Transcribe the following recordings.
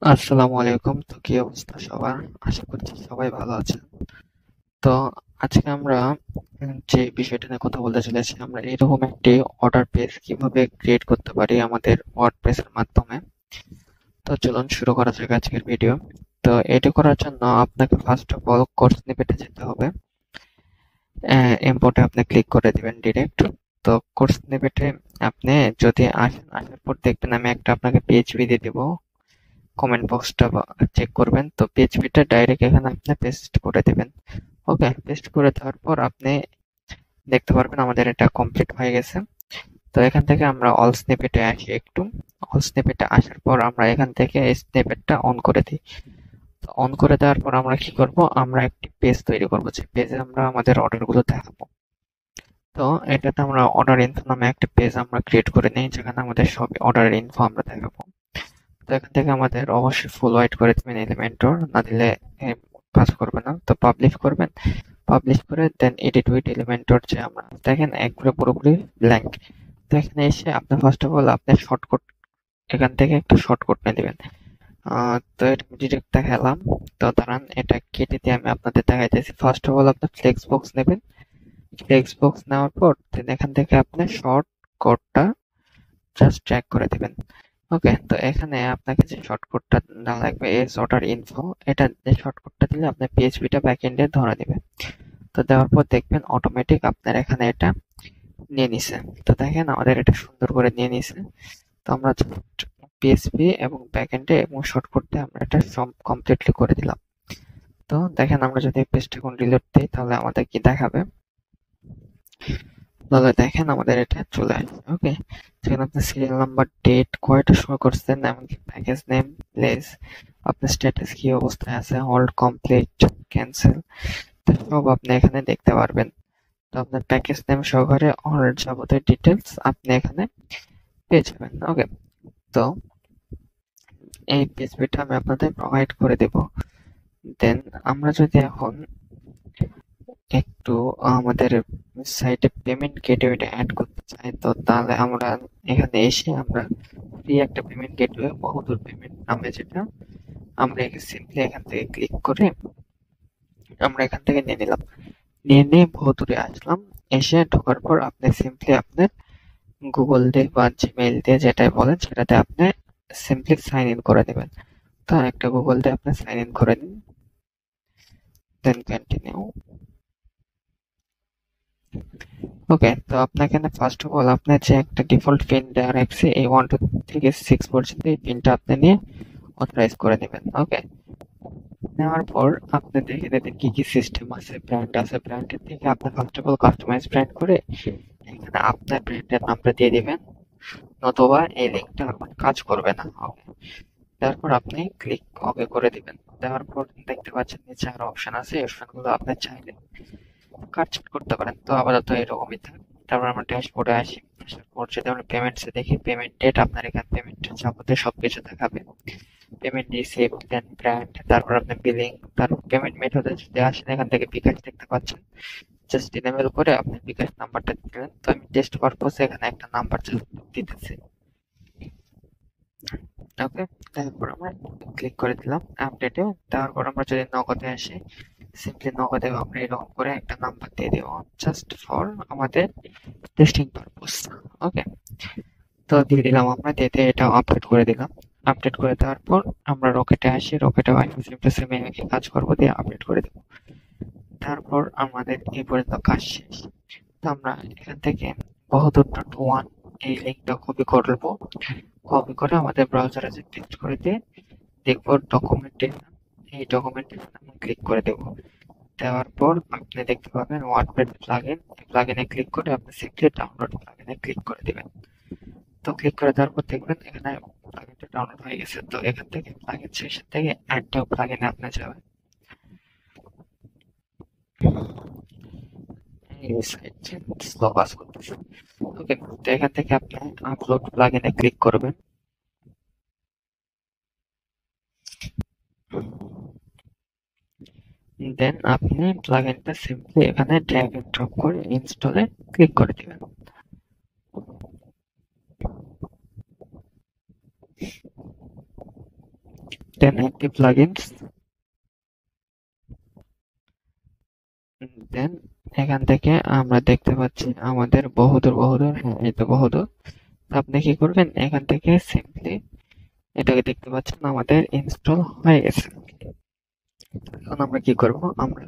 আসসালামু আলাইকুম। তো কি অবস্থা সবার? আশা করছি সবাই ভালো আছেন। তো আজকে আমরা যে বিষয়টা নিয়ে কথা বলতে চলেছি, আমরা এরকম একটি অর্ডার পেজ কিভাবে ক্রিয়েট করতে পারি আমাদের ওয়ার্ডপ্রেস এর মাধ্যমে। তো চলুন শুরু করা যাক আজকের ভিডিও। তো এটি করার জন্য আপনাকে ফার্স্ট অফ অল কোর্স স্নিপেটে যেতে হবে। ইম্পোর্টে আপনি ক্লিক করে দিবেন ডিরেক্ট। তো কোর্স স্নিপেটে আপনি যদি আসেন, আসার পর দেখবেন আমি একটা আপনাকে পিএইচপি দিয়ে দিব। কমেন্ট বক্সটা চেক করবেন, তো পিএইচপিটা ডাইরেক্ট এখানে আপনি পেস্ট করে দেবেন। ওকে, পেস্ট করে দেওয়ার পর আপনি দেখতে পারবেন আমাদের এটা কমপ্লিট হয়ে গেছে। তো এখান থেকে আমরা অল স্নিপেটে আসি একটু। অল স্নিপেটে আসার পর আমরা এখান থেকে এই স্নিপেটটা অন করে দিই। তো অন করে দেওয়ার পর আমরা কি করব, আমরা একটি পেজ তৈরি করব, যে পেজে আমরা আমাদের অর্ডারগুলো দেখাবো। তো এটাতে আমরা অর্ডার ইনফো নামে একটা পেজ আমরা ক্রিয়েট করে নিই, যেখানে আমাদের সব অর্ডারের ইনফো আমরা দেখাবো। তো এখান থেকে আমাদের অবশ্যই ফুল হোয়াইট করে দিবেন এলিমেন্টর, না দিলে কাজ করবে না। তো পাবলিশ করবেন, পাবলিশ করে দেন এডিট উইথ এলিমেন্টর, যে আমরা দেখেন একবারে পুরোপুরি ব্ল্যাঙ্ক। তো এখানে এসে আপনি ফার্স্ট অফ অল আপনার শর্টকাট, এখান থেকে একটা শর্টকাট নিয়ে দিবেন। তো এটা ডিরেক্ট দেখালাম। তো দাঁড়ান, এটা কেটে দিয়ে আমি আপনাদের দেখাইতেছি। ফার্স্ট অফ অল আপনি ফ্লেক্স বক্স নেবেন। ফ্লেক্স বক্স নেওয়ার পর দেন এখান থেকে আপনি শর্ট কোডটা জাস্ট ট্র্যাক করে দিবেন। ওকে, তো এখানে আপনাকে যে শর্টকাটটা দেওয়া লাগবে এস অর্ডার ইনফো, এটা যে শর্টকাটটা দিলে আপনার পিএইচপিটা ব্যাকএন্ডে ধরে দিবে। তো দেওয়ার পর দেখবেন অটোমেটিক আপনার এখানে এটা নিয়ে নিছে। তো দেখেন আমাদের এটা সুন্দর করে নিয়ে নিছে। তো আমরা পিএইচপি এবং ব্যাকএন্ডে এবং শর্টকাটে আমরা এটা সব কমপ্লিটলি করে দিলাম। তো দেখেন আমরা যদি পেজটা এখন ডিলিট দিই তাহলে আমাদের কি দেখাবে, তাহলে দেখেন আমাদের এটা চলে আসবে। ওকে, যেখানে আপনি সিরিয়াল নাম্বার, ডেট, কয়টা শো করছেন, এমনকি প্যাকেজ নেম, প্লেস, আপনার স্ট্যাটাস কি অবস্থায় আছে, হোল্ড, কমপ্লিট, ক্যান্সেল, তো সব আপনি এখানে দেখতে পারবেন। তো আপনার প্যাকেজ নেম সহকারে অল যাবতীয় ডিটেলস আপনি এখানে পেয়ে যাবেন। ওকে, তো এই পিএইচপিটা আমি আপনাদের প্রোভাইড করে দেব। দেন আমরা যদি এখন একটু আমাদের সাইটে পেমেন্ট গেটওয়েটা অ্যাড করতে চাই, তো তাহলে আমরা এখানে এসে আমরা ফ্রি একটা পেমেন্ট গেটওয়ে, বহুদূর পেমেন্ট নামে, যেটা আমরা সিম্পলি এখান থেকে ক্লিক করে আমরা এখান থেকে নিয়ে নিলাম। নিয়ে বহুদূরে আসলাম। এসে ঢোকার পর আপনি সিম্পলি আপনার গুগল দিয়ে বা জিমেইল দিয়ে যেটাই বলেন সেটাতে আপনি সিম্পলি সাইন ইন করে দেবেন। তো একটা গুগল দিয়ে আপনি সাইন ইন করে নিন, দেন কন্টিনিউ। ওকে, তো আপনার এখানে ফার্স্ট অফ অল আপনার যে একটা ডিফল্ট পিন দেওয়া রাখছে, এই 1 2 থেকে 6 পর্যন্ত এই পিনটা আপনি নিয়ে অথরাইজ করে নেবেন। ওকে, নেওয়ার পর আপনি দেখে নেবেন কি কি সিস্টেম আছে, ব্র্যান্ড আছে, ব্র্যান্ডের থেকে আপনি first of all customise brand করে এখানে আপনার ব্র্যান্ডের নামটা দিয়ে দিবেন, নতুবা এই লিঙ্কটা কাজ করবে না। ওকে, তারপর আপনি ক্লিক ওকে করে দিবেন। দেওয়ার পর দেখতে পাচ্ছেন নিচে আরো অপশন আছে, এই অপশনগুলো আপনি চাইলে কাটছাঁট করতে পারেন। তো আপাতত এরকমই থাক। তারপর আমরা ড্যাশবোর্ডে আসি। আসার পর যদি আমরা পেমেন্টসে দেখি, পেমেন্ট ডেট আপনার এখানে পেমেন্টের যাবতীয় সবকিছু দেখাবে। পেমেন্ট রিসিভ, দেন ব্র্যান্ড, তারপর আপনার বিলিং, তারপর পেমেন্ট মেথডে যদি আসেন এখান থেকে বিকাশ দেখতে পাচ্ছেন। জাস্ট ইনেবল করে আপনি বিকাশ নাম্বারটা দিলেন। তো আমি টেস্ট পারপোজে এখানে একটা নাম্বার দিতেছি। ওকে, তারপর আমরা ক্লিক করে দিলাম আপডেটে। তারপর আমরা যদি নগদে আসি, সিম্পলি নগদে আমরা এরকম করে একটা নাম্বার দিয়ে দেবো, জাস্ট ফর আমাদের টেস্টিং পারপোজ। ওকে, তো দিয়ে দিলাম, আমরা দিয়ে দিয়ে এটা আপডেট করে দিলাম। আপডেট করে দেওয়ার পর আমরা রকেটে আসি, রকেটে সেম একই কাজ করবো, দিয়ে আপডেট করে দেবো। তারপর আমাদের এই পর্যন্ত কাজ শেষ। তো আমরা এখান থেকে বহুদূর ডট ওয়ান এই লিঙ্কটা কপি করবো। কপি করে আমাদের ব্রাউজারে যে পেস্ট করে দিয়ে দেখবো ডকুমেন্টেশন, এই ডকুমেন্টেশন আমরা ক্লিক করে দেবো। দেওয়ার পর আপনি দেখতে পাবেন ওয়ার্ডপ্রেস প্লাগইন, প্লাগইনে ক্লিক করে আপনি সিম্পলি ডাউনলোড প্লাগইনে ক্লিক করে দিবেন। তো ক্লিক করে দেওয়ার পর দেখবেন এখানে প্লাগইনটা ডাউনলোড হয়ে গেছে। তো এখান থেকে প্লাগইন সেকশন থেকে অ্যাড নিউ প্লাগইনে আপনি যাবেন। এই সাইটে স্লো কাজ করতেছে। ওকে, তো এখান থেকে আপনি আপলোড প্লাগইনে ক্লিক করবেন। দেন আপনি প্লাগইনটা সিম্পলি এখানে ড্র্যাগ এন্ড ড্রপ করে ইনস্টলে ক্লিক করে দিবেন। দেন অ্যাক্টিভ প্লাগইনস, দেন এখান থেকে আমরা দেখতে পাচ্ছি আমাদের বহুদূর, হ্যাঁ এই তো বহুদূর। আপনি কি করবেন, এখান থেকে সিম্পলি এটাকে দেখতে পাচ্ছেন আমাদের ইনস্টল হয়ে গেছে। এখন আমরা কি করব, আমরা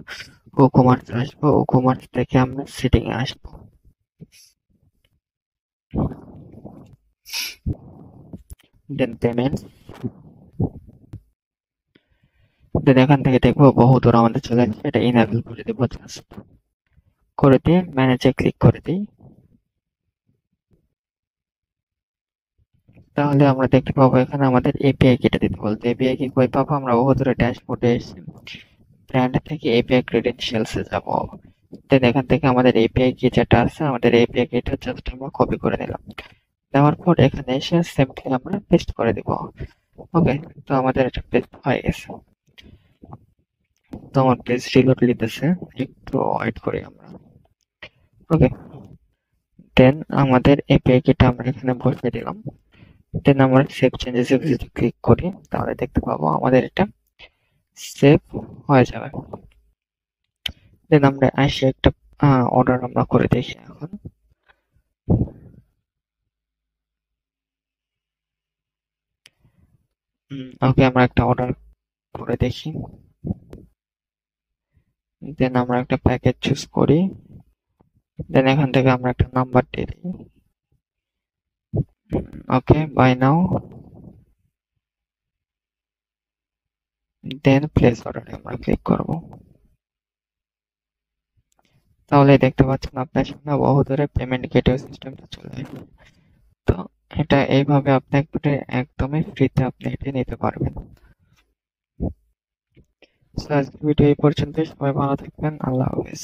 WooCommerce আসবো, WooCommerce থেকে আমরা সেটিং এ আসবো, দেন পেমেন্ট, দেন এখান থেকে দেখবো বহুদূর আমাদের চলে আসছে, এটা ইনেবল করে দেবো, জাস্ট করে দিয়ে ম্যানেজে ক্লিক করে দিই। তাহলে আমরা দেখতে পাবো এখানে আমাদের এপিআই কেটে দিতে বলতে, এপিআই কি কই পাবো, আমরা বহুদূরে ড্যাশবোর্ডে এসে ব্র্যান্ড থেকে এপিআই ক্রেডেনশিয়ালস এ যাবো। দেন এখান থেকে আমাদের এপিআই কি যেটা আছে, আমাদের এপিআই কিটা জাস্ট আমরা কপি করে নিলাম। দেওয়ার পর এখানে এসে সিম্পলি আমরা পেস্ট করে দিব। ওকে, তো আমাদের এটা পেস্ট হয়ে গেছে। তো আমার পেজ রিলোড নিতেছে, একটু ওয়েট করি আমরা। ওকে, দেন আমাদের এপিআই কিটা আমরা এখানে বসিয়ে দিলাম। দেন আমরা সেভ চেঞ্জেস এ যদি ক্লিক করি তাহলে দেখতে পাবো আমাদের এটা সেভ হয়ে যাবে। দেন আমরা এসে একটা অর্ডার আমরা করে দেখি এখন। ওকে, আমরা একটা অর্ডার করে দেখি। দেন আমরা একটা প্যাকেজ চুজ করি, দেন এখান থেকে আমরা একটা নাম্বার দিয়ে দিই। ওকে, বাই নাও, দেন প্লেস অর্ডারে আমরা ক্লিক করব। তাহলে দেখতে পাচ্ছেন আপনার সামনে বহুদূরে পেমেন্ট গেটওয়ে সিস্টেমটা চলে আসবে। তো এটা এইভাবে আপনি একদমই ফ্রিতে আপনি এটা নিতে পারবেন। তো আজকের ভিডিও এই পর্যন্তই, সবাই ভালো থাকবেন, আল্লাহ হাফেজ।